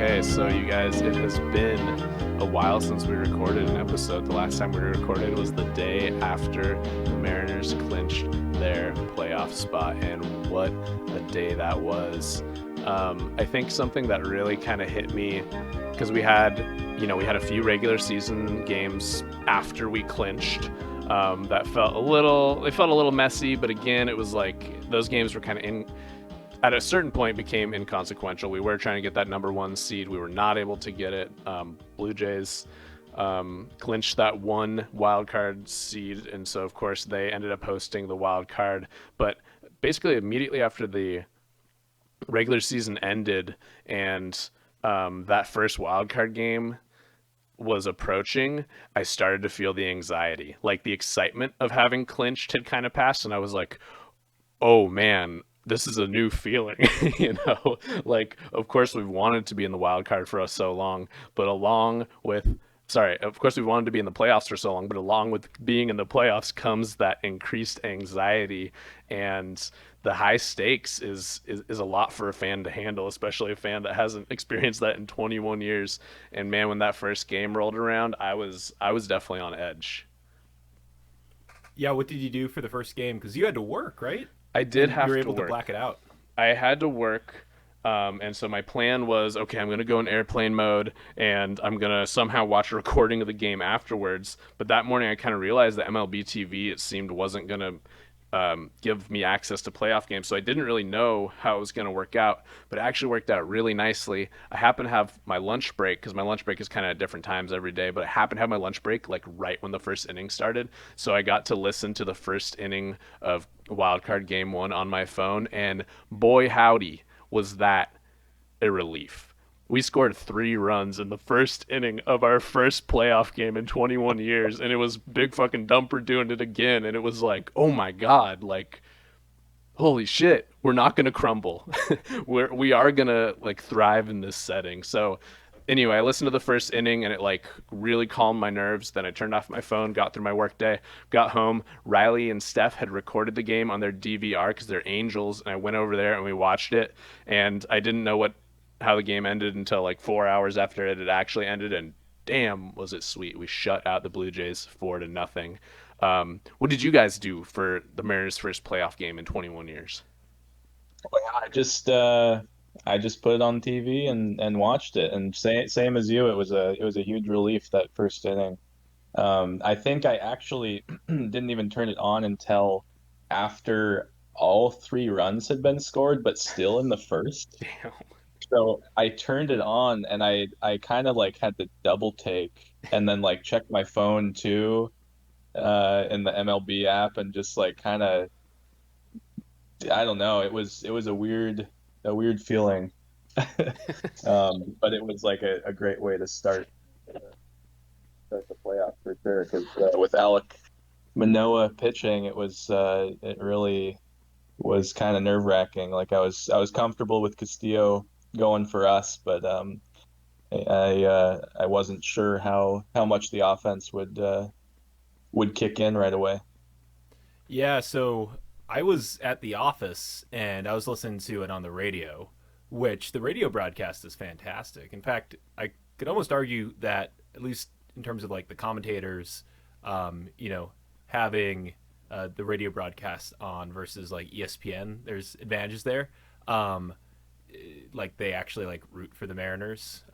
Okay, so you guys, it has been a while since we recorded an episode. The last time we recorded was the day after the Mariners clinched their playoff spot, and what a day that was. I think something that really kind of hit me because we had a few regular season games after we clinched. That they felt a little messy, but again, it was like those games were kind of in at a certain point became inconsequential. We were trying to get that number one seed. We were not able to get it. Blue Jays clinched that one wild card seed, and so of course they ended up hosting the wild card. But basically, immediately after the regular season ended and that first wild card game was approaching, I started to feel the anxiety. Like the excitement of having clinched had kind of passed, and I was like, oh man, this is a new feeling. you know, like of course we've wanted to be in the wild card for us so long, but along with sorry, of course we wanted to be in the playoffs for so long, but along with being in the playoffs comes that increased anxiety, and the high stakes is a lot for a fan to handle, especially a fan that hasn't experienced that in 21 years. And man, when that first game rolled around, I was definitely on edge. Yeah, what did you do for the first game? Because you had to work, right? I did And you were have to able to black work. it out. I had to work. And so my plan was, okay, I'm going to go in airplane mode and I'm going to somehow watch a recording of the game afterwards. But that morning I kind of realized that MLB TV, it seemed, wasn't going to give me access to playoff games. So I didn't really know how it was going to work out, but it actually worked out really nicely. I happen to have my lunch break because my lunch break is kind of at different times every day, but I happen to have my lunch break like right when the first inning started. So I got to listen to the first inning of Wildcard Game 1 on my phone, and boy, howdy, was that a relief. We scored 3 runs in the first inning of our first playoff game in 21 years, and it was Big fucking Dumper doing it again, and it was like, oh my god, like holy shit, we're not gonna crumble. We are gonna like thrive in this setting. So anyway, I listened to the first inning and it like really calmed my nerves. Then I turned off my phone, got through my work day, got home. Riley and Steph had recorded the game on their DVR because they're angels, and I went over there and we watched it. And I didn't know what how the game ended until like 4 hours after it had actually ended, and damn, was it sweet. We shut out the Blue Jays 4-0. What did you guys do for the Mariners' first playoff game in 21 years? I just put it on TV and watched it. And same as you, it was a huge relief that first inning. I think I actually didn't even turn it on until after all 3 runs had been scored, but still in the first. Damn. So I turned it on and I kind of like had to double take and then like check my phone too, in the MLB app, and just like kind of, I don't know, it was a weird feeling. But it was like a great way to start the playoffs for sure. Because with Alec Manoah pitching, it really was kind of nerve-wracking. Like I was comfortable with Castillo going for us, but I wasn't sure how much the offense would kick in right away. Yeah, so I was at the office and I was listening to it on the radio, which the radio broadcast is fantastic. In fact, I could almost argue that, at least in terms of like the commentators, you know, having the radio broadcast on versus like ESPN, there's advantages there. Um, like they actually like root for the Mariners,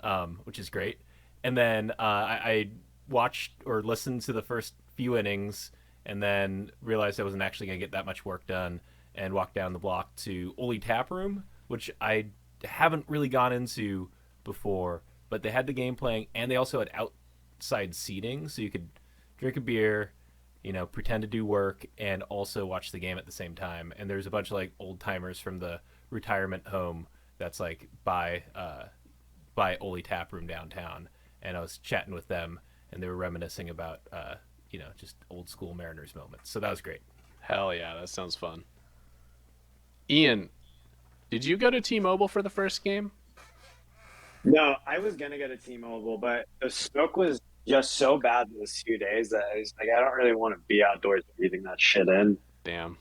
which is great. And then I watched or listened to the first few innings, and then realized I wasn't actually going to get that much work done, and walked down the block to Oli Tap Room, which I haven't really gone into before. But they had the game playing, and they also had outside seating, so you could drink a beer, pretend to do work, and also watch the game at the same time. And there's a bunch of like old timers from the retirement home that's like by Oli Tap Room downtown, and I was chatting with them, and they were reminiscing about just old school Mariners moments. So that was great. Hell yeah, that sounds fun. Ian, did you go to T-Mobile for the first game? No, I was gonna go to T-Mobile, but the smoke was just so bad those few days that I was like, I don't really want to be outdoors breathing that shit in. Damn.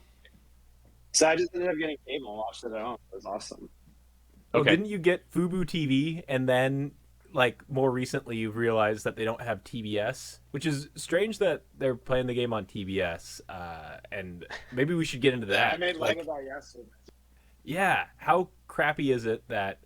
So I just ended up getting cable and watched it at home. It was awesome. Well, Okay. didn't you get Fubu TV and then like more recently you've realized that they don't have TBS, which is strange that they're playing the game on TBS. And maybe we should get into Yeah, I that. made light Like, of that yesterday. yeah, how crappy is it that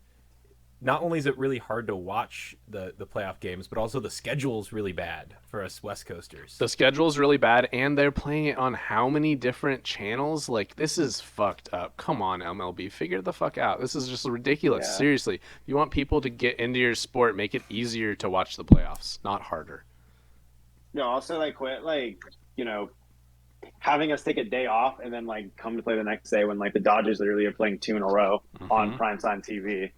not only is it really hard to watch the playoff games, but also the schedule is really bad for us West Coasters. The schedule's really bad, and they're playing it on how many different channels? Like, this is fucked up. Come on, MLB, figure the fuck out. This is just ridiculous. Yeah. Seriously, if you want people to get into your sport, make it easier to watch the playoffs, not harder. No, also like quit like, you know, having us take a day off and then like come to play the next day when like the Dodgers literally are playing 2 in a row on primetime TV.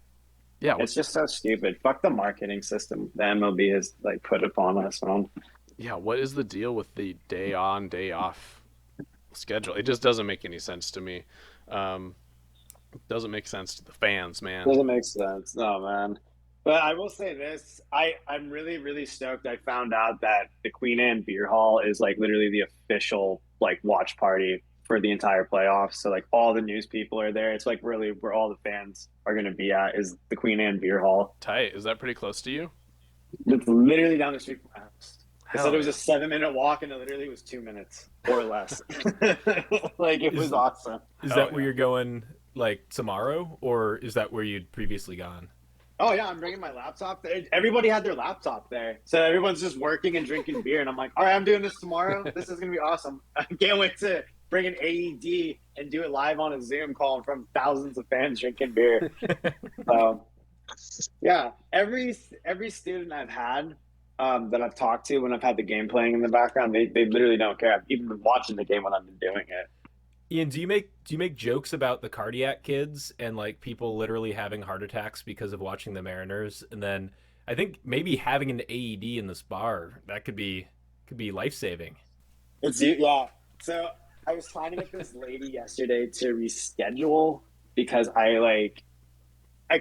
Yeah, It's just so stupid. Fuck the marketing system the MLB has like put upon us, man. yeah. What is the deal with the day on, day off schedule? It just doesn't make any sense to me. It doesn't make sense to the fans, man. Doesn't make sense. No, man. But I will say this. I'm really, really stoked. I found out that the Queen Anne Beer Hall is like literally the official like watch party for the entire playoffs. So like all the news people are there. It's like really where all the fans are gonna be at is the Queen Anne Beer Hall. Tight. Is that pretty close to you? It's literally down the street from my house. I Hell said it was yeah. a 7-minute walk and it literally was 2 minutes or less. Like it was awesome. Is Hell that where yeah. you're going like tomorrow, or is that where you'd previously gone? Oh yeah, I'm bringing my laptop there. Everybody had their laptop there, so everyone's just working and drinking beer. And I'm like, all right, I'm doing this tomorrow. This is gonna be awesome. I can't wait to bring an AED and do it live on a Zoom call in front of thousands of fans drinking beer. Yeah, every student I've had that I've talked to when I've had the game playing in the background, they literally don't care. I've even been watching the game when I've been doing it. Ian, do you make jokes about the cardiac kids and like people literally having heart attacks because of watching the Mariners? And then I think maybe having an AED in this bar that could be life saving. Yeah. So I was trying to get this lady yesterday to reschedule because I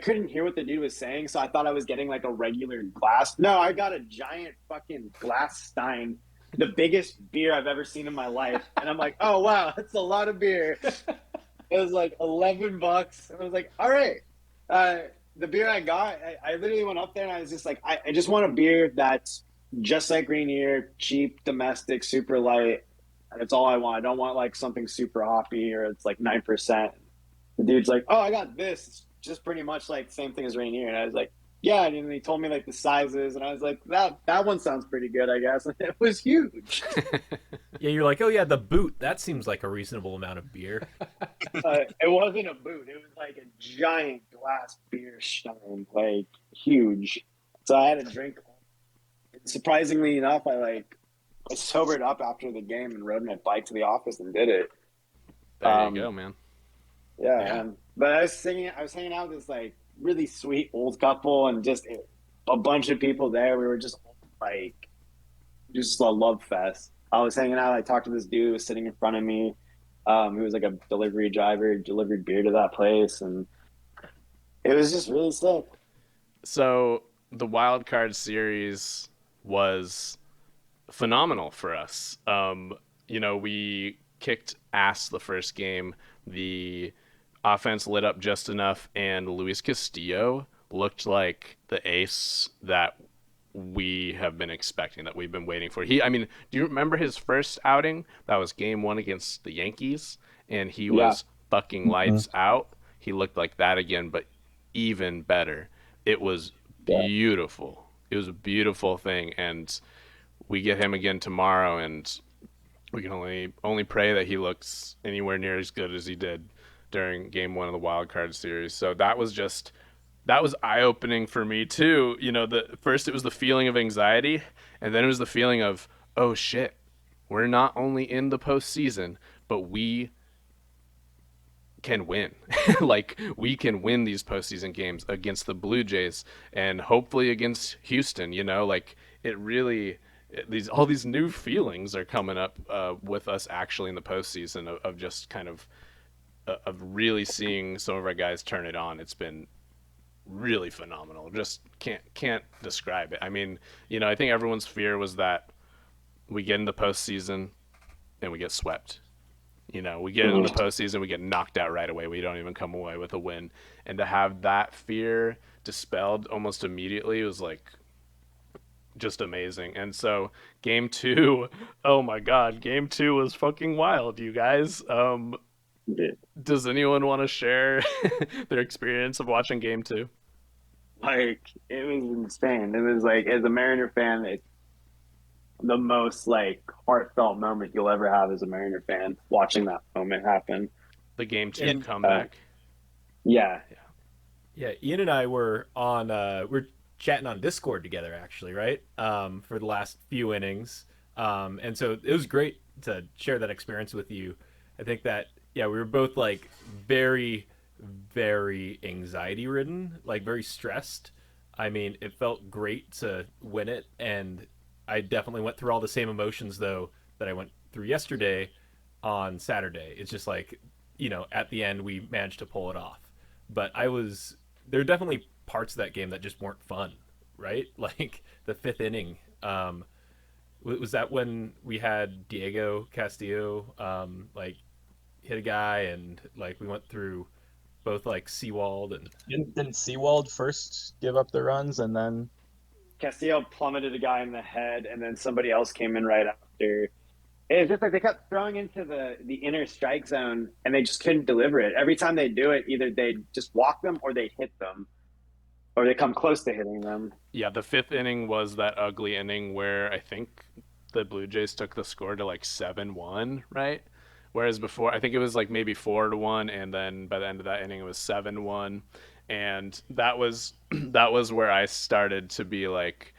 couldn't hear what the dude was saying, so I thought I was getting like a regular glass. No, I got a giant fucking glass stein, the biggest beer I've ever seen in my life. And I'm like, oh wow, that's a lot of beer. It was like $11. I was like, all right. The beer I got, I literally went up there and I was just like, I just want a beer that's just like Rainier, cheap, domestic, super light. And it's all I want. I don't want like something super hoppy or it's like 9%. The dude's like, oh, I got this. It's just pretty much like the same thing as Rainier. And I was like, yeah. And then he told me like the sizes. And I was like, that one sounds pretty good, I guess. And it was huge. Yeah, you're like, oh yeah, the boot. That seems like a reasonable amount of beer. It wasn't a boot. It was like a giant glass beer stein, like huge. So I had a drink. Surprisingly enough, I sobered up after the game and rode my bike to the office and did it. There you go, man. Yeah. But I was hanging out with this like really sweet old couple and just a bunch of people there. We were just like, just a love fest. I was hanging out. I talked to this dude who was sitting in front of me. He was like a delivery driver, delivered beer to that place, and it was just really sick. So the wild card series was phenomenal for us. We kicked ass the first game. The offense lit up just enough, and Luis Castillo looked like the ace that we have been expecting, that we've been waiting for. Do you remember his first outing? That was game 1 against the Yankees, and he was fucking lights out. He looked like that again, but even better. It was beautiful. It was a beautiful thing, and we get him again tomorrow, and we can only pray that he looks anywhere near as good as he did during game 1 of the wild card series. So that was eye-opening for me too. First it was the feeling of anxiety, and then it was the feeling of, oh shit, we're not only in the postseason, but we can win. Like, we can win these postseason games against the Blue Jays and hopefully against Houston. All these new feelings are coming up with us actually in the postseason of just kind of really seeing some of our guys turn it on. It's been really phenomenal. Just can't describe it. I think everyone's fear was that we get in the postseason and we get swept. We get in the postseason, we get knocked out right away. We don't even come away with a win. And to have that fear dispelled almost immediately was like just amazing. And so game 2, oh my God, game 2 was fucking wild, you guys. Does anyone want to share their experience of watching game 2? Like, it was insane. It was like, as a Mariner fan, it's the most like heartfelt moment you'll ever have as a Mariner fan, watching that moment happen. The game 2 comeback. Yeah. Yeah, Ian and I were on we're chatting on Discord together actually, right? For the last few innings. And so it was great to share that experience with you. I think that we were both like very, very anxiety ridden, like very stressed. I mean, it felt great to win it, and I definitely went through all the same emotions though that I went through yesterday on Saturday. It's just like, at the end we managed to pull it off. But there are definitely parts of that game that just weren't fun, right? Like the 5th inning. Was that when we had Diego Castillo like hit a guy, and like we went through both like Seawald and Didn't Seawald first give up the runs and then Castillo plummeted a guy in the head, and then somebody else came in right after. It's just like they kept throwing into the inner strike zone, and they just couldn't deliver it. Every time they do it, either they just walk them or they hit them, or they come close to hitting them. Yeah, the 5th inning was that ugly inning where I think the Blue Jays took the score to like 7-1, right? Whereas before, I think it was like maybe 4-1, and then by the end of that inning, it was 7-1, and that was where I started to be like,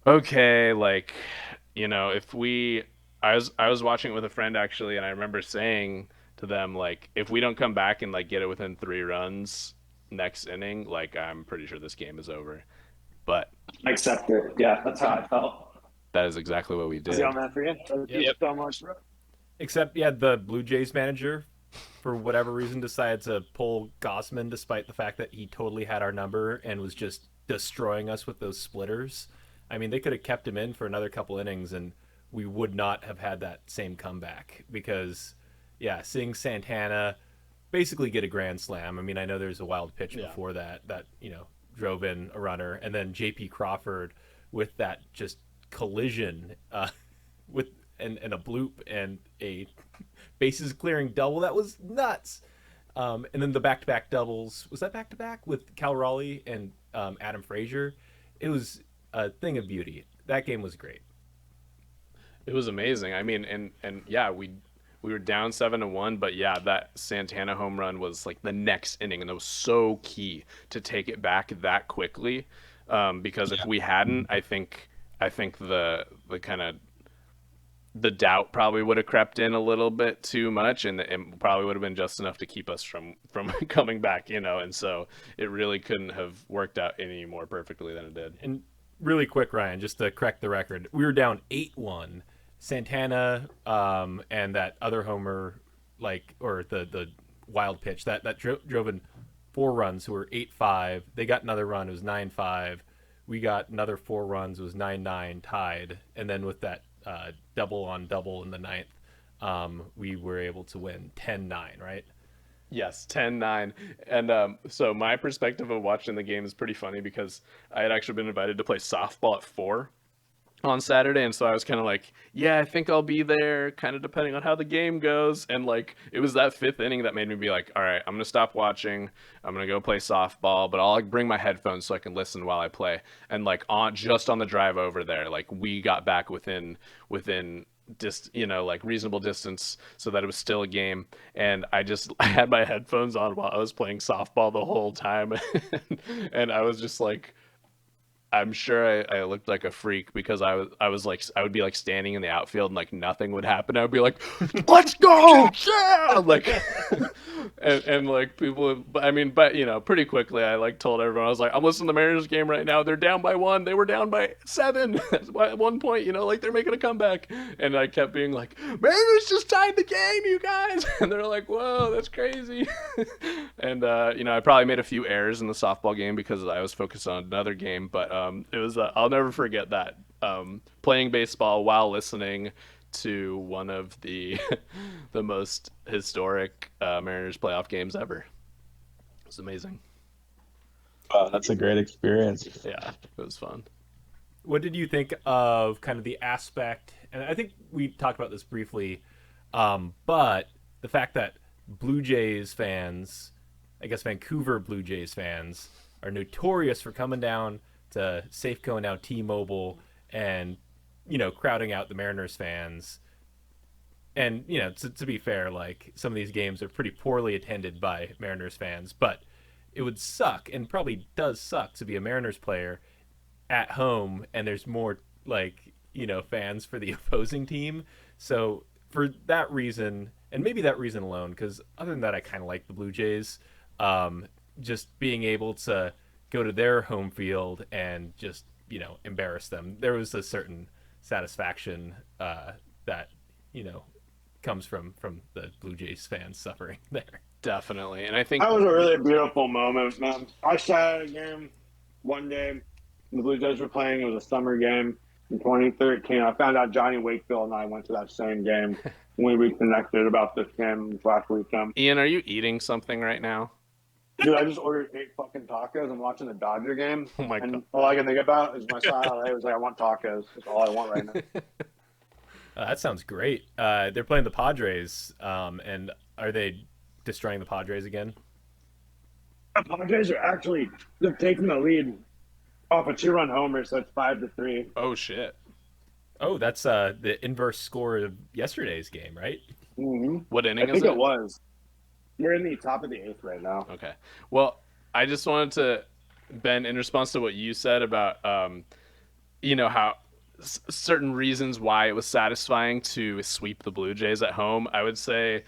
okay, like, if I was watching it with a friend actually, and I remember saying to them like, if we don't come back and like get it within 3 runs next inning, like I'm pretty sure this game is over. But I accept it. Yeah, that's how I felt. that is exactly what we did. See on that for you? Yep. So much, bro. Except, the Blue Jays manager, for whatever reason, decided to pull Gossman despite the fact that he totally had our number and was just destroying us with those splitters. I mean, they could have kept him in for another couple innings, and we would not have had that same comeback because, seeing Santana basically get a grand slam. I mean, I know there's a wild pitch before that drove in a runner, and then J.P. Crawford with that just collision with and a bloop and a bases clearing double that was nuts. And then the back-to-back doubles, was that back-to-back with Cal Raleigh and Adam Frazier? It was a thing of beauty. That game was great. It was amazing. I mean, and we were down 7-1, but that Santana home run was like the next inning, and it was so key to take it back that quickly. Because if we hadn't, I think the kind of the doubt probably would have crept in a little bit too much, and it probably would have been just enough to keep us from coming back, and so it really couldn't have worked out any more perfectly than it did. And really quick, Ryan, just to correct the record, we were down 8-1. Santana and that other homer, or the wild pitch that drove in 4 runs, who were 8-5. They got another run, it was 9-5. We got another 4 runs, it was 9-9, tied. And then with that double on double in the 9th, we were able to win 10-9, right? Yes, 10-9. And so my perspective of watching the game is pretty funny because I had actually been invited to play softball at 4 on Saturday, and so I was kind of like, I think I'll be there, kind of depending on how the game goes. And like, it was that 5th inning that made me be like, all right, I'm gonna stop watching, I'm gonna go play softball, but I'll like bring my headphones so I can listen while I play. And like on the drive over there, like we got back within like reasonable distance so that it was still a game, and I had my headphones on while I was playing softball the whole time. And I was just like, I'm sure I looked like a freak because I would be like standing in the outfield and like nothing would happen. I would be like, let's go, yeah, like, and like people, but pretty quickly I like told everyone, I was like, I'm listening to the Mariners game right now. They're down by 1. They were down by 7 at one point. Like they're making a comeback, and I kept being like, Mariners just tied the game, you guys, and they're like, whoa, that's crazy. And I probably made a few errors in the softball game because I was focused on another game, but it was I'll never forget that, playing baseball while listening to one of the the most historic Mariners playoff games ever. It's amazing. Wow, that's a great experience. Yeah, it was fun. What did you think of kind of the aspect? And I think we talked about this briefly, but the fact that Blue Jays fans, I guess Vancouver Blue Jays fans, are notorious for coming down to Safeco and now T-Mobile and, crowding out the Mariners fans. And, to be fair, like, some of these games are pretty poorly attended by Mariners fans, but it would suck, and probably does suck, to be a Mariners player at home and there's more, like, fans for the opposing team. So for that reason, and maybe that reason alone, because other than that, I kind of like the Blue Jays. Just being able to go to their home field and just embarrass them. There was a certain satisfaction that comes from the Blue Jays fans suffering there. Definitely, and I think That was a really beautiful moment, man. I sat at a game one day. The Blue Jays were playing. It was a summer game in 2013. I found out Johnny Wakefield and I went to that same game. We reconnected about this game last weekend. Ian, are you eating something right now? Dude, I just ordered 8 fucking tacos. I'm watching the Dodger game. Oh my and God. all I can think about is my son LA was like, I want tacos. That's all I want right now. That sounds great. They're playing the Padres, and are they destroying the Padres again? The Padres are actually they're taking the lead off a 2-run homer, so it's 5-3. Oh shit! Oh, that's the inverse score of yesterday's game, right? Mm-hmm. What I inning is think it? it was. We're in the top of the 8th right now. Okay. Well, I just wanted to, Ben, in response to what you said about, how certain reasons why it was satisfying to sweep the Blue Jays at home. I would say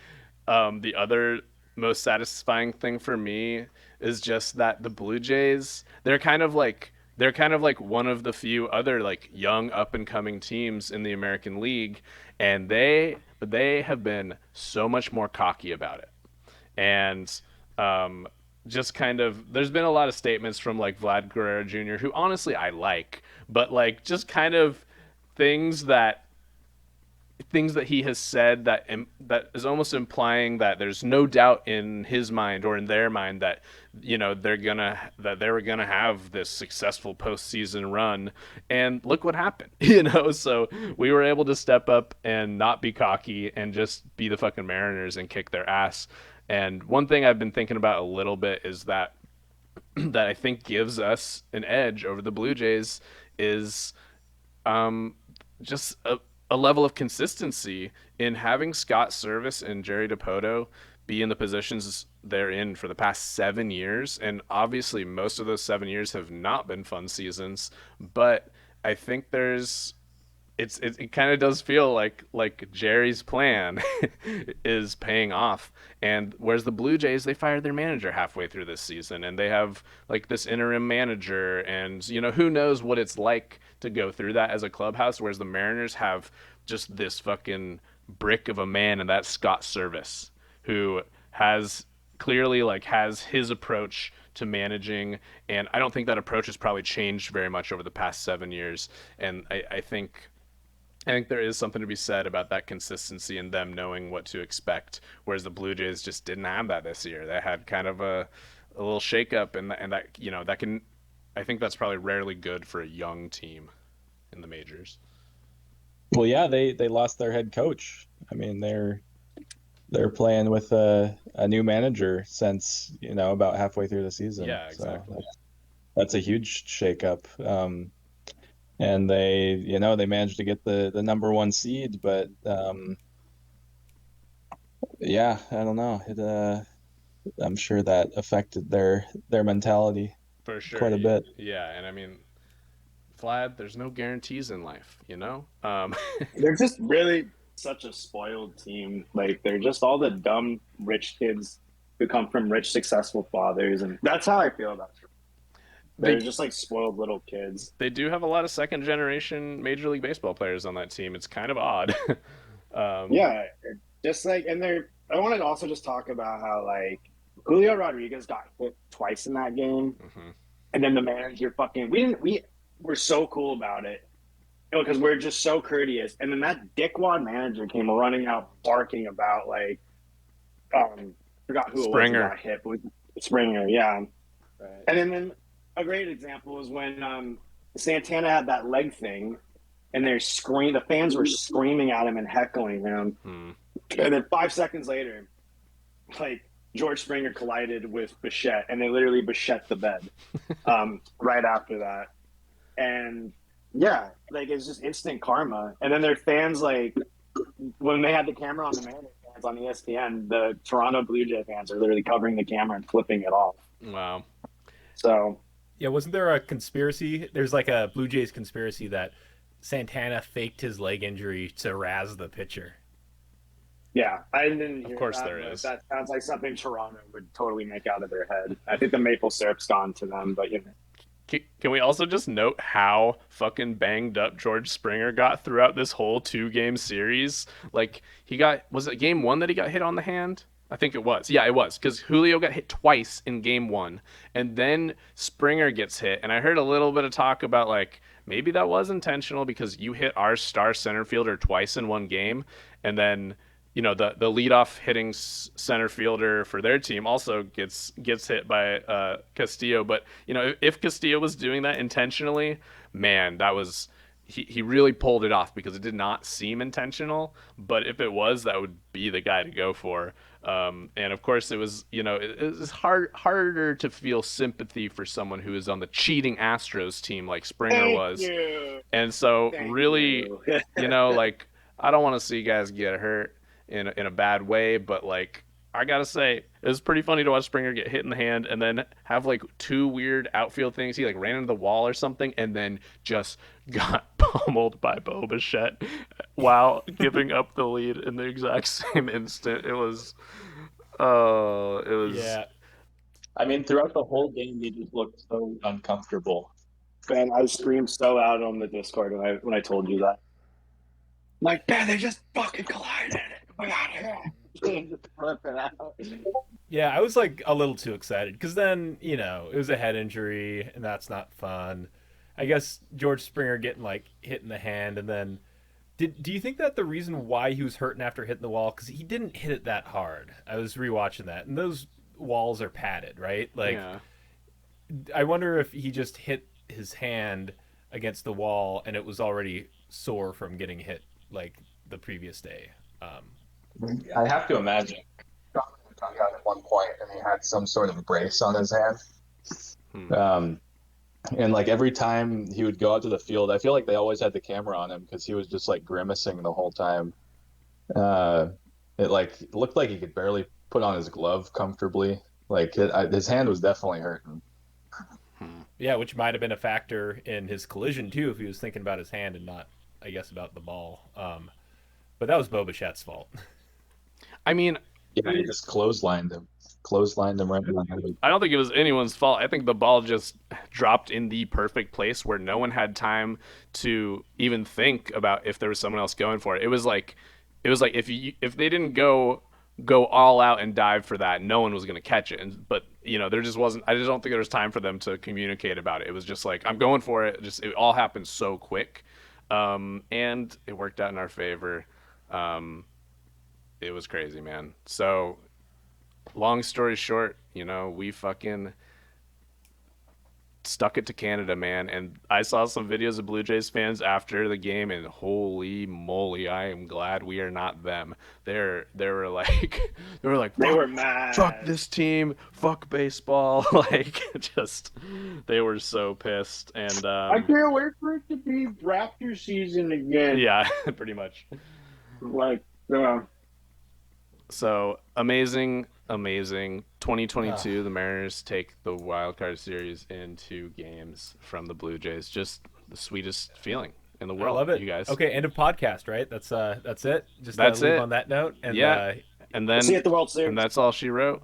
the other most satisfying thing for me is just that the Blue Jays, they're kind of like one of the few other like young up and coming teams in the American League, and they have been so much more cocky about it. And just kind of, there's been a lot of statements from like Vlad Guerrero Jr., who honestly I like, but like just kind of things that he has said that is almost implying that there's no doubt in his mind or in their mind that they were gonna have this successful postseason run, and look what happened. So we were able to step up and not be cocky and just be the fucking Mariners and kick their ass. And one thing I've been thinking about a little bit is that I think gives us an edge over the Blue Jays is just a level of consistency in having Scott Service and Jerry Dipoto be in the positions they're in for the past 7 years. And obviously most of those 7 years have not been fun seasons, but I think it kind of does feel like Jerry's plan is paying off. And whereas the Blue Jays, they fired their manager halfway through this season, and they have like this interim manager, and who knows what it's like to go through that as a clubhouse. Whereas the Mariners have just this fucking brick of a man, and that's Scott Service, who has clearly has his approach to managing, and I don't think that approach has probably changed very much over the past 7 years. And I think there is something to be said about that consistency and them knowing what to expect, whereas the Blue Jays just didn't have that this year. They had kind of a little shakeup, and that that can, I think that's probably rarely good for a young team in the majors. Well, yeah, they lost their head coach. I mean, they're playing with a new manager since about halfway through the season. Yeah, exactly. So that's a huge shakeup. And they managed to get the number 1 seed, but yeah, I don't know. I'm sure that affected their mentality For sure. quite a bit. Yeah, and I mean, Vlad, there's no guarantees in life, They're just really such a spoiled team. Like, they're just all the dumb rich kids who come from rich, successful fathers, and that's how I feel about them. They're just like spoiled little kids. They do have a lot of second generation Major League Baseball players on that team. It's kind of odd. Yeah, just like, and I wanted to also just talk about how like Julio Rodriguez got hit twice in that game, Mm-hmm. and then the manager we were so cool about it because we're just so courteous. And then that dickwad manager came running out barking about like, forgot who it was who Springer. got hit, but it was Springer, yeah. Right. And then a great example was when Santana had that leg thing, and the fans were screaming at him and heckling him. And then 5 seconds later, like George Springer collided with Bichette, and they literally Bichette the bed right after that. And yeah, like it's just instant karma. And then their fans, like when they had the camera on the Mariners fans on ESPN, the Toronto Blue Jay fans are literally covering the camera and flipping it off. Wow. So Yeah, wasn't there a conspiracy? There's like a Blue Jays conspiracy that Santana faked his leg injury to razz the pitcher. yeah, I didn't hear Of course that, there but is. that sounds like something Toronto would totally make out of their head. I think the maple syrup's gone to them, but you know. Can we also just note how fucking banged up George Springer got throughout this whole 2-game series? Like, was it game 1 that he got hit on the hand? I think it was. Yeah, it was. Because Julio got hit twice in game 1. And then Springer gets hit. And I heard a little bit of talk about, like, maybe that was intentional because you hit our star center fielder twice in one game. And then, you know, the leadoff hitting center fielder for their team also gets hit by Castillo. But, you know, if Castillo was doing that intentionally, man, that was... He really pulled it off because it did not seem intentional. But if it was, that would be the guy to go for. And of course, it was, you know, it was harder to feel sympathy for someone who is on the cheating Astros team like Springer was. You. And so Thank really, you. you know, like, I don't want to see guys get hurt in a bad way, but like, I gotta say, it was pretty funny to watch Springer get hit in the hand and then have like 2 weird outfield things. He like ran into the wall or something and then just got pummeled by Bo Bichette while giving up the lead in the exact same instant. It was, Yeah. I mean, throughout the whole game, he just looked so uncomfortable. Ben, I screamed so out on the Discord when I told you that. Like, Ben, they just fucking collided. Oh my God. Just flipping out. Yeah, I was like a little too excited because then, you know, it was a head injury and that's not fun. I guess George Springer getting like hit in the hand and then do you think that the reason why he was hurting after hitting the wall because he didn't hit it that hard? I was rewatching that and those walls are padded, right? Like yeah. I wonder if he just hit his hand against the wall and it was already sore from getting hit like the previous day. I have to imagine. Got at one point, and he had some sort of brace on his hand. And like every time he would go out to the field, I feel like they always had the camera on him because he was just like grimacing the whole time. It looked like he could barely put on his glove comfortably. Like his hand was definitely hurting. Yeah, which might have been a factor in his collision too if he was thinking about his hand and not, I guess, about the ball. But that was Bo Bichette's fault. I mean, Yeah, he just clotheslined him right in the head. I don't think it was anyone's fault. I think the ball just dropped in the perfect place where no one had time to even think about if there was someone else going for it. It was like if they didn't go all out and dive for that, no one was going to catch it. But you know, there just wasn't. I just don't think there was time for them to communicate about it. It was just like, I'm going for it. It all happened so quick, and it worked out in our favor. It was crazy, man. So, long story short, you know, we fucking stuck it to Canada, man. And I saw some videos of Blue Jays fans after the game, and holy moly, I am glad we are not them. They were like, They were mad. Fuck this team, fuck baseball. Like, just they were so pissed. And I can't wait for it to be Raptor season again. yeah, pretty much. Like, So amazing. 2022, the Mariners take the wild card series in 2 games from the Blue Jays. Just the sweetest feeling in the world. I love it. you guys. Okay, end of podcast, right? That's it. Just That's leave it. on that note. And, Yeah. And then see you at the World Series. and that's all she wrote.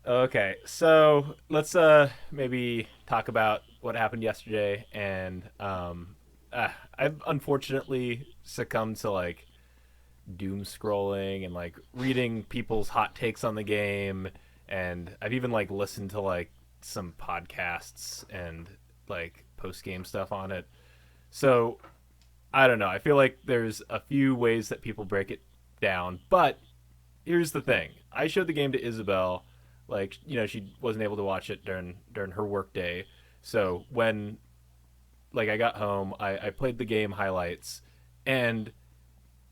Okay, so let's maybe talk about what happened yesterday. And I've unfortunately succumbed to like doom scrolling and like reading people's hot takes on the game, and I've even like listened to like some podcasts and like post game stuff on it. So I don't know. I feel like there's a few ways that people break it down, but here's the thing. I showed the game to Isabel, like, she wasn't able to watch it during her work day. So when like I got home, I played the game highlights, and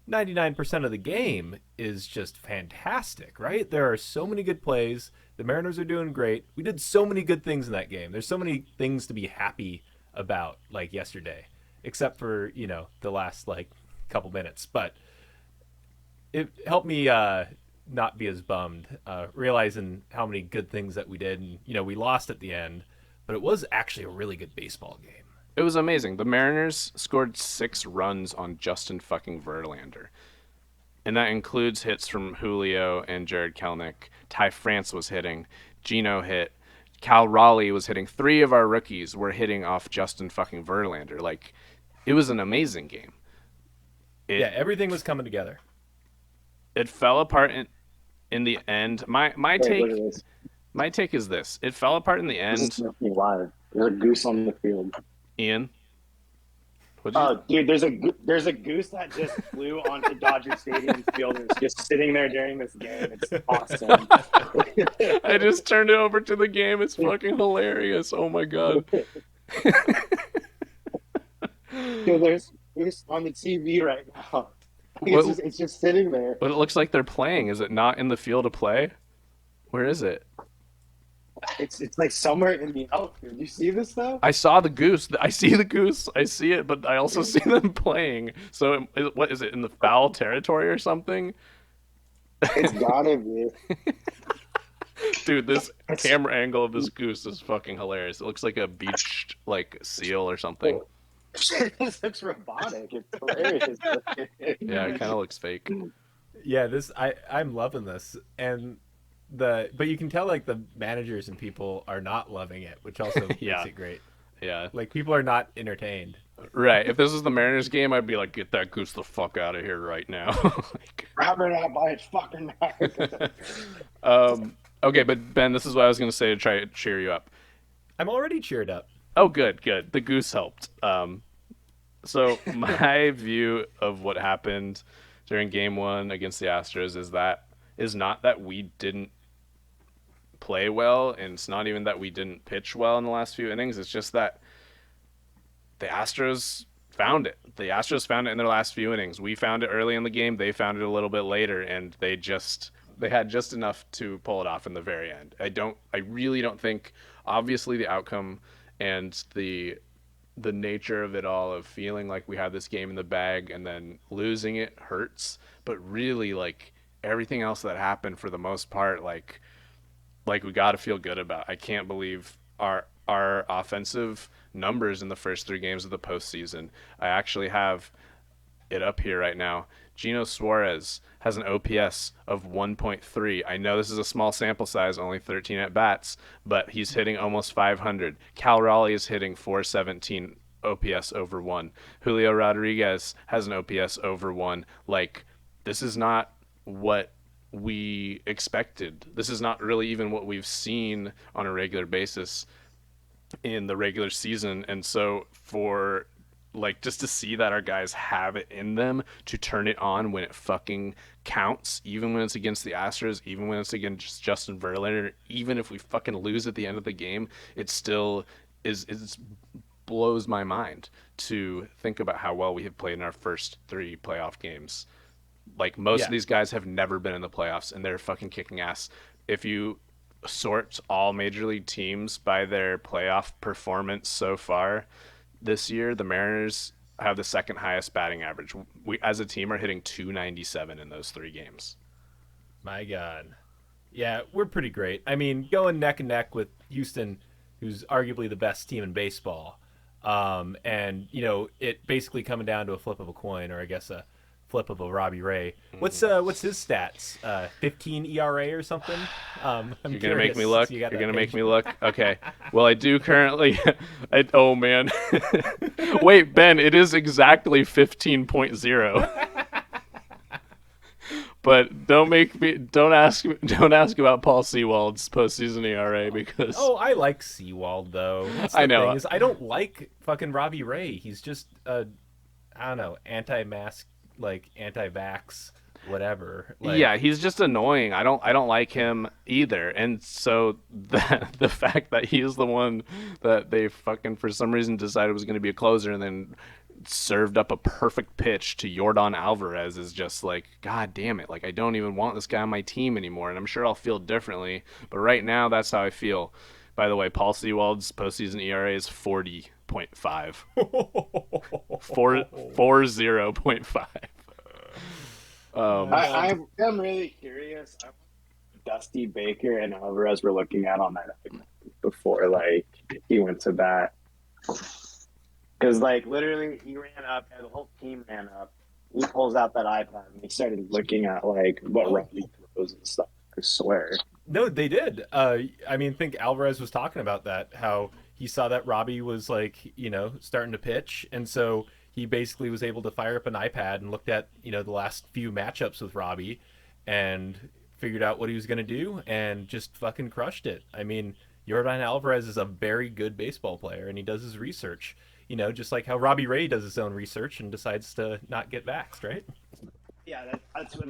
99% of the game is just fantastic, right? There are so many good plays. The Mariners are doing great. We did so many good things in that game. There's so many things to be happy about, like yesterday, except for, the last like couple minutes. But it helped me not be as bummed, realizing how many good things that we did. And, we lost at the end, but it was actually a really good baseball game. It was amazing. The Mariners scored 6 runs on Justin fucking Verlander. And that includes hits from Julio and Jared Kelenic. Ty France was hitting. Gino hit. Cal Raleigh was hitting. 3 of our rookies were hitting off Justin fucking Verlander. Like, it was an amazing game. Yeah, everything was coming together. It fell apart in the end. My Hey, take look at this. my take is this. It fell apart in the This end. is fucking live. There's a goose on the field. Ian. What'd you- Oh, dude, there's a goose that just flew onto Dodger Stadium field and is just sitting there during this game. It's awesome. I just turned it over to the game. It's fucking hilarious. Oh my god. Dude, there's goose on the TV right now. It's just sitting there. But it looks like they're playing. Is it not in the field of play? Where is it? It's like somewhere in the outfield. You see this though? I saw the goose. I see the goose. I see it, but I also see them playing. So what is it, in the foul territory or something? It's gotta be. Dude, this camera angle of this goose is fucking hilarious. It looks like a beached like seal or something. This looks robotic. It's hilarious. Yeah, it kind of looks fake. Yeah, I'm loving this, and but you can tell like the managers and people are not loving it, which also Yeah. makes it great. Yeah, Like, people are not entertained. right. If this is the Mariners game, I'd be like, get that goose the fuck out of here right now. Like, Grab it out by its fucking neck. okay, but Ben, this is what I was gonna say to try to cheer you up. I'm already cheered up. Oh, good. The goose helped. So my view of what happened during Game 1 against the Astros is not that we didn't play well, and it's not even that we didn't pitch well in the last few innings. It's just that the Astros found it. The Astros found it in their last few innings. We found it early in the game. They found it a little bit later, and they had just enough to pull it off in the very end. I really don't think, obviously, the outcome and the nature of it all, of feeling like we had this game in the bag and then losing it, hurts, but really, like, everything else that happened, for the most part, like we got to feel good about. I can't believe our offensive numbers in the first 3 games of the postseason. I actually have it up here right now. Gino Suarez has an OPS of 1.3. I know this is a small sample size, only 13 at bats, but he's hitting almost 500. Cal Raleigh is hitting 417 OPS over 1. Julio Rodriguez has an OPS over 1. Like, this is not what we expected. This is not really even what we've seen on a regular basis in the regular season. And so for, like, just to see that our guys have it in them to turn it on when it fucking counts, even when it's against the Astros, even when it's against Justin Verlander, even if we fucking lose at the end of the game, it still is blows my mind to think about how well we have played in our first 3 playoff games. Like, most of these guys have never been in the playoffs, and they're fucking kicking ass. If you sort all major league teams by their playoff performance so far this year, the Mariners have the second highest batting average. We, as a team, are hitting 297 in those 3 games. My God. Yeah, we're pretty great. I mean, going neck and neck with Houston, who's arguably the best team in baseball. And, it basically coming down to a flip of a coin, or I guess a flip of a Robbie Ray. What's his stats? 15 ERA or something? You're gonna make me look. You're gonna make me look. Okay. Well, I do currently. Oh man. Wait, Ben. It is exactly 15.0. But don't ask about Paul Sewald's postseason ERA because Oh, I like Seawald though. That's the I know. thing is I don't like fucking Robbie Ray. He's just I don't know, anti-mask, like anti-vax, whatever. Like, yeah, he's just annoying. I don't like him either. And so the fact that he is the one that they fucking for some reason decided was going to be a closer and then served up a perfect pitch to Yordan Alvarez is just like, God damn it. Like, I don't even want this guy on my team anymore. And I'm sure I'll feel differently. But right now, that's how I feel. By the way, Paul Sewald's postseason ERA is 40.5. 40.5. I'm really curious. Dusty Baker and Alvarez were looking at on that before, like, he went to bat. Because, like, literally, he ran up, and the whole team ran up. He pulls out that iPad, and he started looking at, like, what Robbie throws and stuff. I swear. No, they did. I mean, I think Alvarez was talking about that, how he saw that Robbie was, like, you know, starting to pitch, and so he basically was able to fire up an iPad and looked at, you know, the last few matchups with Robbie and figured out what he was going to do and just fucking crushed it. I mean, Yordan Alvarez is a very good baseball player, and he does his research. You know, just like how Robbie Ray does his own research and decides to not get vaxxed, right? Yeah, that's why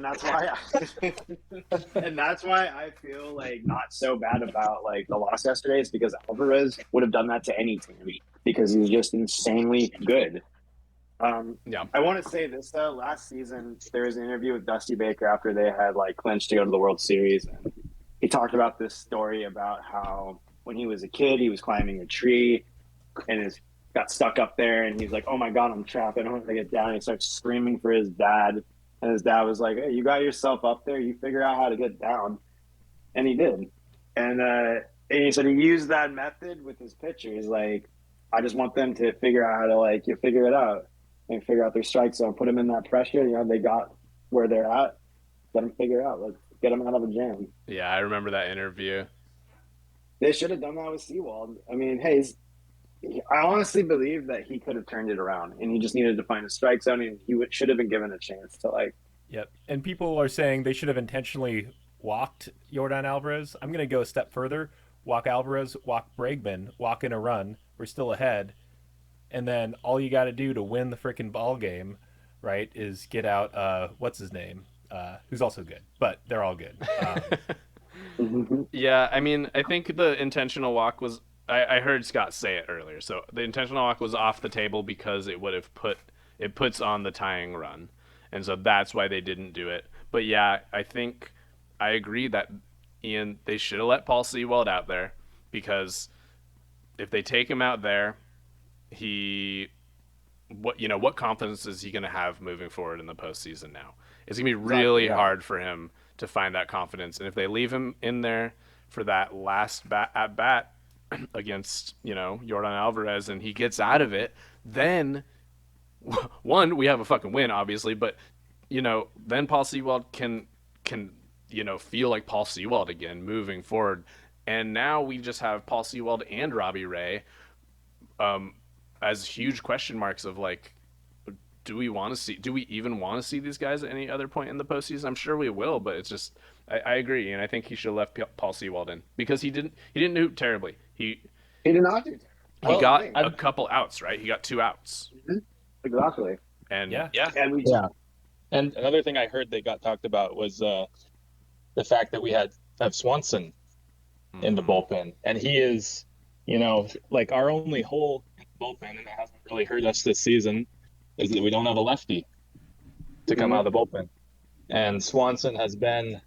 and that's why I feel like not so bad about like the loss yesterday is because Alvarez would have done that to any team because he's just insanely good. Yeah. I want to say this though. Last season, there was an interview with Dusty Baker after they had like clinched to go to the World Series, and he talked about this story about how when he was a kid, he was climbing a tree and got stuck up there, and he's like, "Oh my god, I'm trapped! I don't want to get down." And he starts screaming for his dad, and his dad was like, "Hey, you got yourself up there. You figure out how to get down," and he did. And he said he used that method with his pitchers. Like, I just want them to figure out how to like you figure it out and figure out their strike zone, put them in that pressure. You know, they got where they're at. Let them figure out. Like, get them out of a jam. Yeah, I remember that interview. They should have done that with Sewald. I mean, hey, I honestly believe that he could have turned it around, and he just needed to find a strike zone, and he should have been given a chance to like. Yep. And people are saying they should have intentionally walked Yordan Alvarez. I'm going to go a step further. Walk Alvarez, walk Bregman, walk in a run. We're still ahead. And then all you got to do to win the freaking ball game, right, is get out, what's his name, who's also good. But they're all good. Yeah, I mean, I think the intentional walk was. I heard Scott say it earlier. So the intentional walk was off the table because it would have puts on the tying run, and so that's why they didn't do it. But yeah, I think I agree that Ian, they should have let Paul Sewald out there because if they take him out there, what confidence is he going to have moving forward in the postseason now? It's going to be really hard for him to find that confidence. And if they leave him in there for that last at bat against, Yordan Alvarez and he gets out of it, then one, we have a fucking win, obviously, but then Paul Sewald can feel like Paul Sewald again moving forward. And now we just have Paul Sewald and Robbie Ray as huge question marks of like, do we even want to see these guys at any other point in the postseason? I'm sure we will, but it's just, I agree. And I think he should have left Paul Sewald in because he didn't do terribly. He did not do terribly. He got a couple outs, right? He got 2 outs. Exactly. And And another thing I heard that got talked about was the fact that we have Swanson in the bullpen, and he is, like our only hole in the bullpen, and it hasn't really hurt us this season, is that we don't have a lefty to come out of the bullpen. And Swanson has been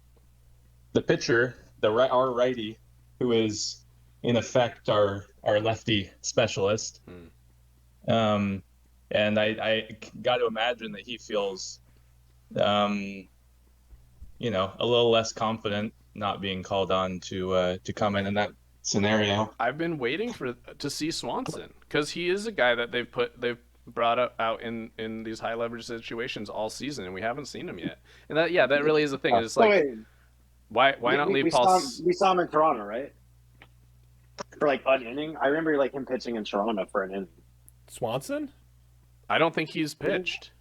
the pitcher, our righty, who is in effect our lefty specialist. And I got to imagine that he feels, a little less confident not being called on to come in that scenario. I've been waiting to see Swanson because he is a guy that they've brought out in these high leverage situations all season, and we haven't seen him yet. And that really is the thing. It's like, why not leave Paul? We saw him in Toronto, right? For like an inning. I remember like him pitching in Toronto for an inning. Swanson? I don't think he's pitched.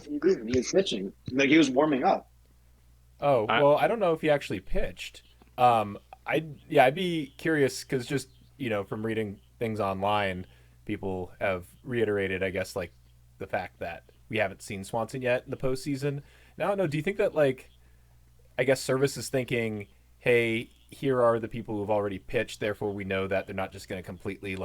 He was pitching. Like he was warming up. Oh, well, I don't know if he actually pitched. I'd be curious because just from reading things online, people have reiterated, I guess, like the fact that we haven't seen Swanson yet in the postseason. Now, I don't know. Do you think that I guess Service is thinking, hey, here are the people who've already pitched, therefore we know that they're not just going to completely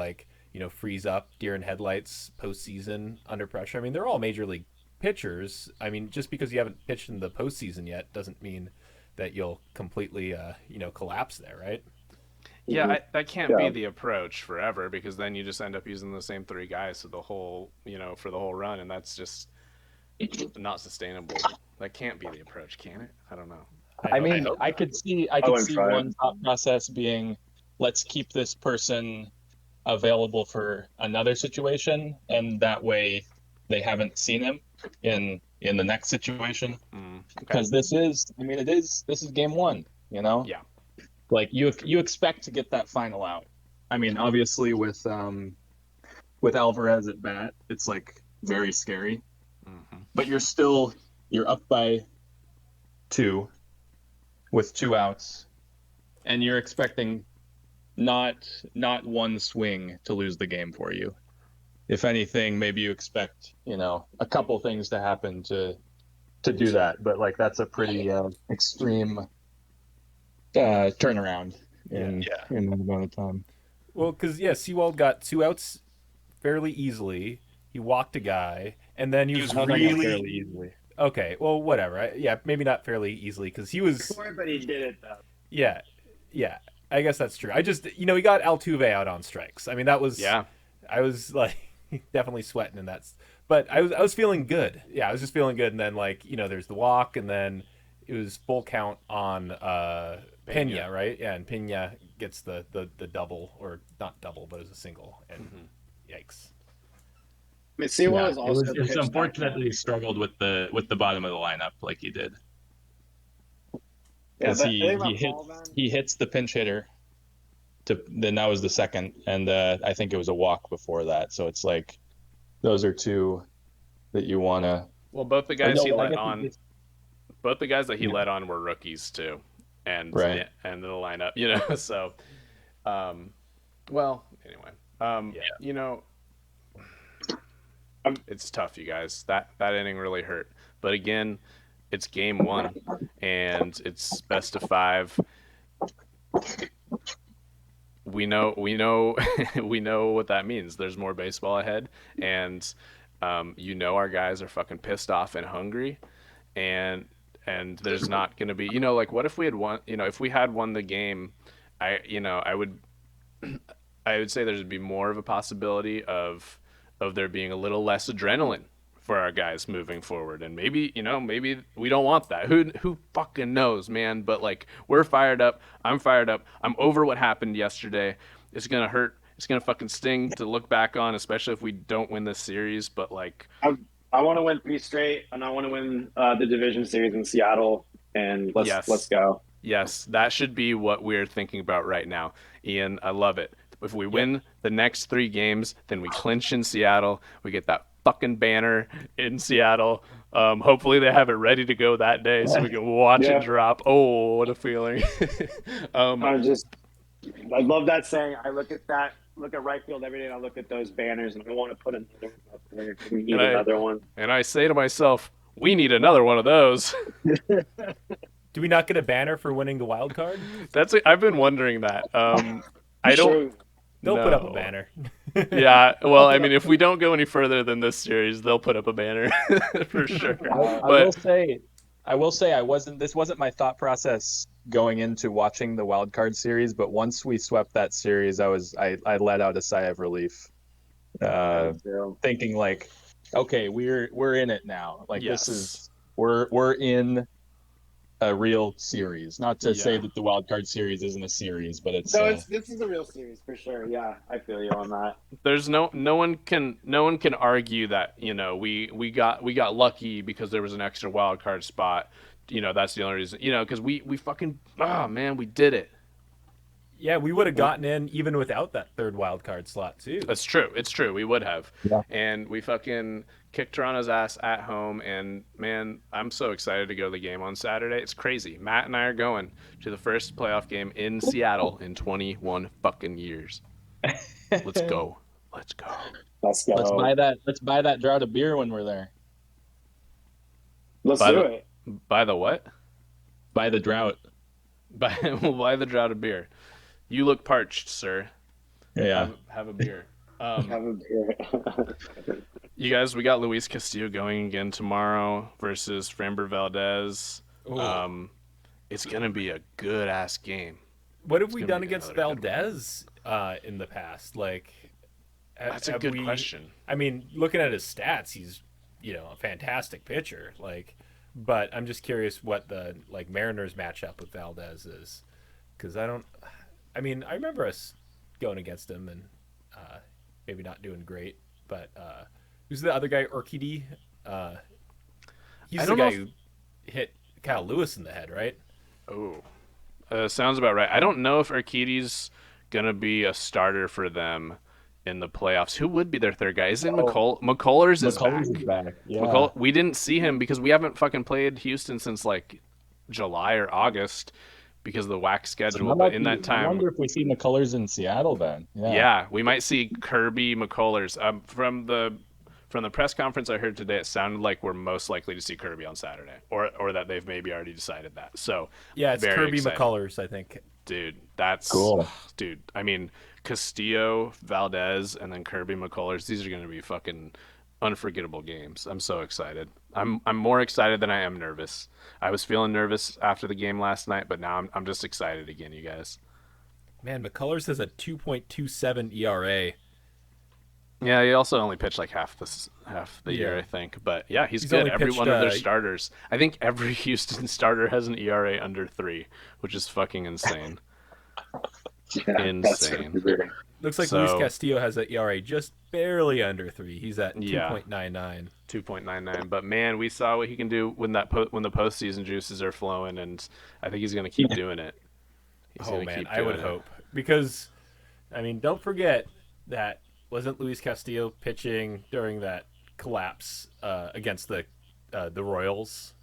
freeze up deer in headlights postseason under pressure. I mean, they're all major league pitchers. I mean, just because you haven't pitched in the postseason yet doesn't mean that you'll completely collapse there, right? Yeah, that can't be the approach forever, because then you just end up using the same three guys for the whole run, and that's just not sustainable. That can't be the approach, can it? I don't know. I mean, I could see one thought process being, let's keep this person available for another situation, and that way they haven't seen him in the next situation. Because this is game one, Yeah. Like you expect to get that final out. I mean, obviously with Alvarez at bat, it's like very scary. But you're up by 2 with 2 outs, and you're expecting not one swing to lose the game for you. If anything, maybe you expect, a couple things to happen to do that, but that's a pretty extreme turnaround in that amount of time. Well, because Sewald got 2 outs fairly easily. He walked a guy, and then he was really fairly easily. Okay, well, whatever. Maybe not fairly easily because he was. But he did it though. Yeah. I guess that's true. I just, he got Altuve out on strikes. I mean, that was. Yeah. I was definitely sweating in that, but I was feeling good. Yeah, I was just feeling good, and then there's the walk, and then it was full count on Pena, right? Yeah, and Pena gets the double, or not double, but it was a single, and yikes. I mean, Sewell is also. It's unfortunate that he struggled with the bottom of the lineup like he did. Because he hits the pinch hitter. Then that was the second, and I think it was a walk before that. So it's like those are 2 that you want to. Well, both the guys both the guys that he led on were rookies too, and the lineup, So, well, anyway, it's tough, you guys. That inning really hurt, but again, it's game 1, and it's best of 5. We know we know what that means. There's more baseball ahead, and our guys are fucking pissed off and hungry, and there's not going to be, what if we had won, if we had won the game, I would say there'd be more of a possibility of there being a little less adrenaline for our guys moving forward, and maybe we don't want that. Who fucking knows, man? But we're fired up. I'm fired up. I'm over what happened yesterday. It's gonna hurt. It's gonna fucking sting to look back on, especially if we don't win this series. But I want to win 3 straight, and I want to win the division series in Seattle. And let's go. Yes, that should be what we're thinking about right now, Ian. I love it. If we win the next 3 games, then we clinch in Seattle. We get that fucking banner in Seattle. Hopefully they have it ready to go that day so we can watch it drop. Oh, what a feeling. I love that saying. I look at right field every day, and I look at those banners, and I want to put another one up there. We need another one. And I say to myself, we need another one of those. Do we not get a banner for winning the wild card? I've been wondering that. They'll put up a banner. Yeah, well, I mean, if we don't go any further than this series, they'll put up a banner for sure. I will say this wasn't my thought process going into watching the wild card series, but once we swept that series, I let out a sigh of relief, thinking okay, we're in it now. We're in a real series. Not to say that the wild card series isn't a series, but this is a real series for sure. Yeah, I feel you on that. There's no one can argue that we got lucky because there was an extra wild card spot. That's the only reason. Because we fucking we did it. Yeah, we would have gotten in even without that third wild card slot too. That's true. It's true. We would have. Yeah. And we fucking kicked Toronto's ass at home. And man, I'm so excited to go to the game on Saturday. It's crazy. Matt and I are going to the first playoff game in Seattle in 21 fucking years. Let's go. Let's go. Let's go. Let's buy that draught of beer when we're there. Let's By do the- it. By the what? Buy the drought. We'll buy the draught of beer. You look parched, sir. Yeah. Have a beer. Have a beer. You guys, we got Luis Castillo going again tomorrow versus Framber Valdez. Ooh. It's gonna be a good ass game. What have It's we gonna done be against another good one. Valdez in the past? Like, That's a have good question. I mean, looking at his stats, he's a fantastic pitcher. Like, but I'm just curious what the Mariners matchup with Valdez is, because I remember us going against him and maybe not doing great. But who's the other guy? Urquidy. He's I the don't know guy who hit Kyle Lewis in the head, right? Oh, sounds about right. I don't know if Urquidy's gonna be a starter for them in the playoffs. Who would be their third guy? Isn't McCullers is back? McCullers is back. Yeah. We didn't see him because we haven't fucking played Houston since like July or August because of the whack schedule. But in that I time, wonder if we see McCullers in Seattle then. yeah, we might see Kirby McCullers. From the press conference I heard today, it sounded like we're most likely to see Kirby on Saturday, or that they've maybe already decided that. So Yeah, it's very Kirby exciting. McCullers, I think. Dude, that's Cool. Dude, I mean, Castillo, Valdez, and then Kirby McCullers. These are going to be fucking unforgettable games. I'm so excited. I'm more excited than I am nervous. I was feeling nervous after the game last night, but now I'm just excited again, you guys. Man, McCullers has a 2.27 ERA. Yeah, he also only pitched like half the year, Yeah. I think. But yeah, he's He's good. only Every pitched, one of their starters. I think every Houston starter has an ERA under 3, which is fucking insane. Yeah, that's Insane. weird. Looks like So- Luis Castillo has an ERA just barely under 3. He's at Yeah. 2.99. 2.99. But man, we saw what he can do when the postseason juices are flowing, and I think he's going to keep doing it. He's Oh gonna man, keep I would doing it. hope, because I mean, don't forget that wasn't Luis Castillo pitching during that collapse against the Royals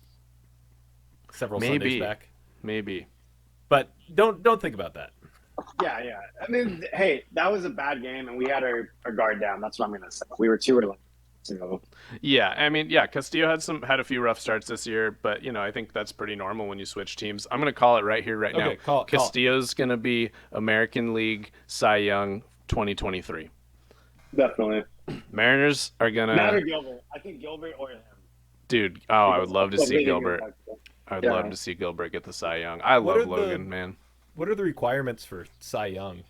several Maybe. Sundays back. Maybe. But don't think about that. Yeah. I mean, hey, that was a bad game, and we had our guard down. That's what I'm gonna say. We were too early. So Yeah, I mean, yeah, Castillo had a few rough starts this year, but I think that's pretty normal when you switch teams. I'm gonna call it right here, right now. Okay, call it. Castillo's gonna be American League Cy Young 2023. definitely. Mariners are Matt gonna, or Gilbert. I think Gilbert or him. dude. Oh, I would love to see Really Gilbert. good. I would Yeah. love to see Gilbert get the Cy Young. I What love are the- Logan, man. What are the requirements for Cy Young?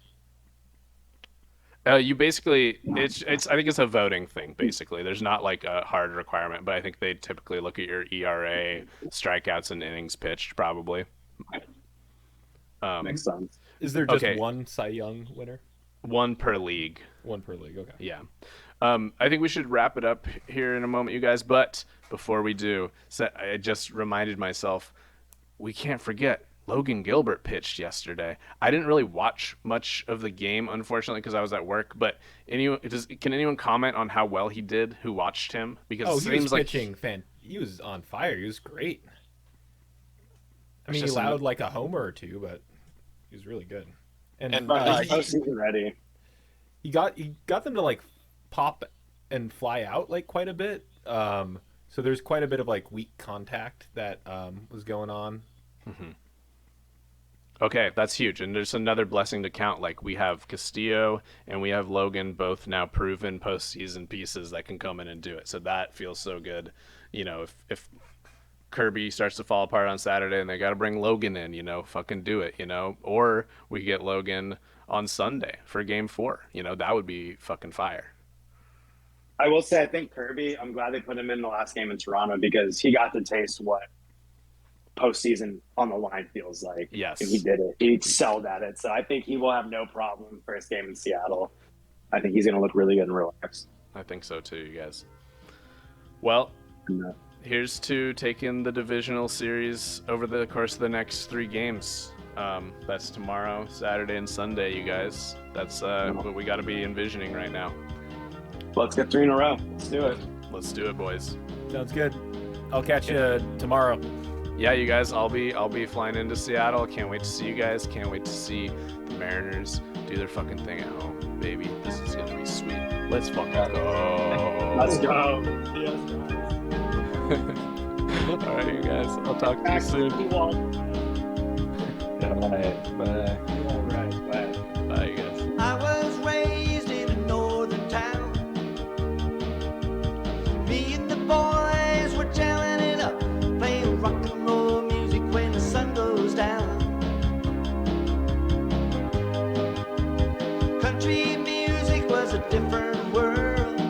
You basically, it's. I think it's a voting thing. Basically, there's not like a hard requirement, but I think they typically look at your ERA, strikeouts, and innings pitched, probably. Makes sense. Is there just Okay. one Cy Young winner? One per league. One per league. Okay. Yeah. I think we should wrap it up here in a moment, you guys. But before we do, I just reminded myself, we can't forget Logan Gilbert pitched yesterday. I didn't really watch much of the game, unfortunately, because I was at work. But can anyone comment on how well he did who watched him? Because Oh, it he was seems like pitching. He was on fire. He was great. I It's mean, he just allowed like a homer or two, but he was really good. And Postseason ready. he got them to like pop and fly out like quite a bit. So there's quite a bit of like weak contact that was going on. Okay, that's huge. And there's another blessing to count. Like, we have Castillo and we have Logan, both now proven postseason pieces that can come in and do it. So that feels so good. If Kirby starts to fall apart on Saturday and they got to bring Logan in, fucking do it, Or we get Logan on Sunday for game 4. That would be fucking fire. I will say, I think Kirby, I'm glad they put him in the last game in Toronto because he got to taste what postseason on the line feels like. Yes. And he did it. He excelled at it. So I think he will have no problem first game in Seattle. I think he's going to look really good and relaxed. I think so too, you guys. Well, And, here's to taking the divisional series over the course of the next 3 games. That's tomorrow, Saturday, and Sunday, you guys. That's what we got to be envisioning right now. Let's get 3 in a row. Let's do it. Let's do it, boys. Sounds good. I'll catch you tomorrow. Yeah, you guys, I'll be flying into Seattle. Can't wait to see you guys. Can't wait to see the Mariners do their fucking thing at home, baby. This is gonna be sweet. Let's fucking go. Let's go. Yes. All right, you guys. I'll talk to you soon. All right, bye. All right. Bye. Bye, you guys. I was raised in a northern town. Me and the boys were jamming it up, playing rock and roll music when the sun goes down. Country music was a different world.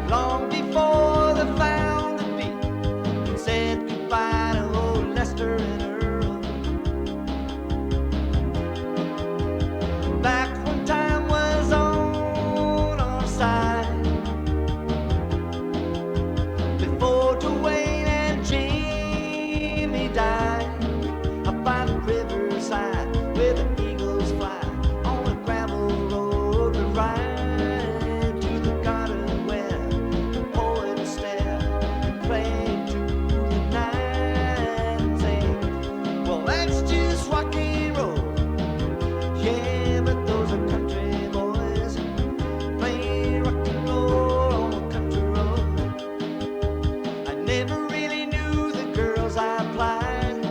Long before they found the beat and said goodbye to old Lester and Earl. Back when time was on our side, before Dwayne and Jamie died, up by the riverside where the eagles fly, on a gravel road we ride to the garden where the poets stare and play to the night and sing, well, that's just rock and roll. Yeah, but those are country boys playing rock and roll on a country road. I never really knew the girls I applied.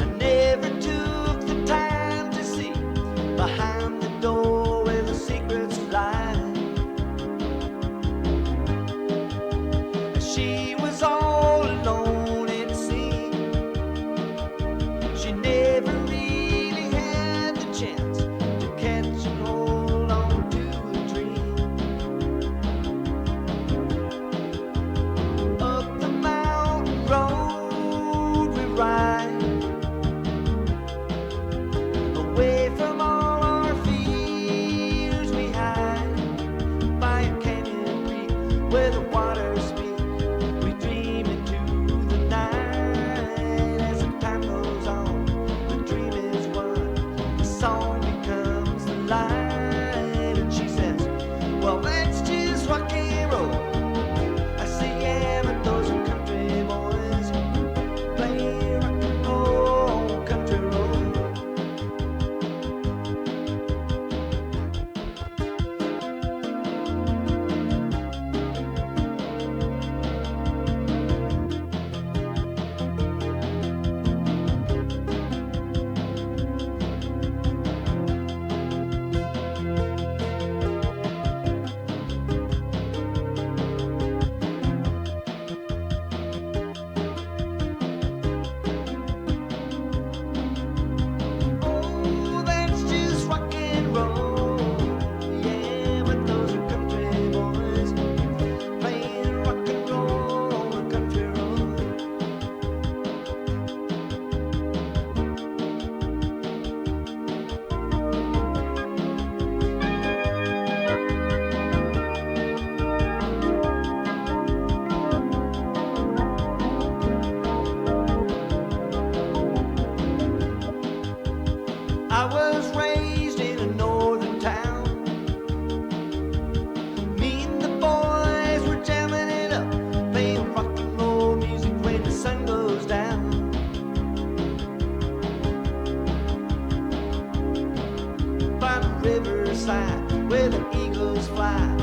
I never took the time to see behind the door where the secrets lie. She was all alone, it seemed. She never really had the chance to catch and hold on to a dream. Up the mountain road we ride, away from all our fears we hide, by a canyon creek where the waters speak. We dream into the night as the time goes on. The dream is one, the song becomes the light. And she says, well, that's just rock and roll. I say, yeah, but those are country boys playing rock and roll on country road. Oh, that's just rock and roll. Yeah, but those are country boys playing rock and roll on a country road. I was raised in a northern town. Me and the boys were jamming it up, playing rock and roll music when the sun goes down. By the riverside where the eagles fly,